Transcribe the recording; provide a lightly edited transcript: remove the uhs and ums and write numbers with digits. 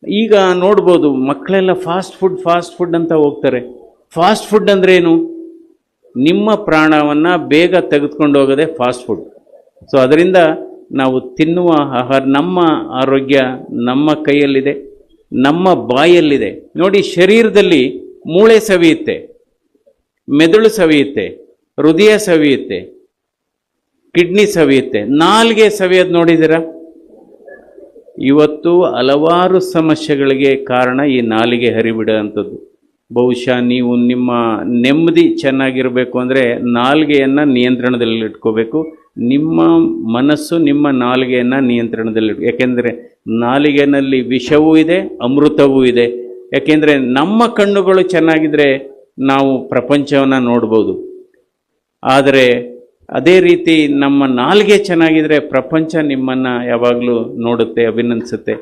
ಈಗ ನೋಡ್ಬೋದು ಮಕ್ಕಳೆಲ್ಲ ಫಾಸ್ಟ್ ಫುಡ್ ಅಂತ ಹೋಗ್ತಾರೆ. ಫಾಸ್ಟ್ ಫುಡ್ ಅಂದ್ರೆ ಏನು? ನಿಮ್ಮ ಪ್ರಾಣವನ್ನು ಬೇಗ ತೆಗೆದುಕೊಂಡು ಹೋಗೋದೇ ಫಾಸ್ಟ್ ಫುಡ್. ಸೊ ಅದರಿಂದ ನಾವು ತಿನ್ನುವ ಆಹಾರ, ನಮ್ಮ ಆರೋಗ್ಯ ನಮ್ಮ ಕೈಯಲ್ಲಿದೆ, ನಮ್ಮ ಬಾಯಲ್ಲಿದೆ. ನೋಡಿ, ಶರೀರದಲ್ಲಿ ಮೂಳೆ ಸವಿಯುತ್ತೆ, ಮೆದುಳು ಸವಿಯುತ್ತೆ, ಹೃದಯ ಸವಿಯುತ್ತೆ, ಕಿಡ್ನಿ ಸವಿಯುತ್ತೆ, ನಾಲ್ಗೆ ಸವಿಯೋದು ನೋಡಿದ್ದೀರಾ? ಇವತ್ತು ಹಲವಾರು ಸಮಸ್ಯೆಗಳಿಗೆ ಕಾರಣ ಈ ನಾಲಿಗೆ ಹರಿಬಿಡುವಂಥದ್ದು. ಬಹುಶಃ ನೀವು ನಿಮ್ಮ ನೆಮ್ಮದಿ ಚೆನ್ನಾಗಿರಬೇಕು ಅಂದರೆ ನಾಲಿಗೆಯನ್ನು ನಿಯಂತ್ರಣದಲ್ಲಿಟ್ಕೋಬೇಕು. ನಿಮ್ಮ ಮನಸ್ಸು ನಿಮ್ಮ ನಾಲಿಗೆಯನ್ನು ನಿಯಂತ್ರಣದಲ್ಲಿಟ್ಟು, ಯಾಕೆಂದರೆ ನಾಲಿಗೆಯಲ್ಲಿ ವಿಷವೂ ಇದೆ, ಅಮೃತವೂ ಇದೆ. ಯಾಕೆಂದರೆ ನಮ್ಮ ಕಣ್ಣುಗಳು ಚೆನ್ನಾಗಿದ್ದರೆ ನಾವು ಪ್ರಪಂಚವನ್ನು ನೋಡ್ಬೋದು. ಆದರೆ ಅದೇ ರೀತಿ ನಮ್ಮ ನಾಲಿಗೆ ಚೆನ್ನಾಗಿದ್ದರೆ ಪ್ರಪಂಚ ನಿಮ್ಮನ್ನು ಯಾವಾಗಲೂ ನೋಡುತ್ತೆ, ಅಭಿನಂದಿಸುತ್ತೆ.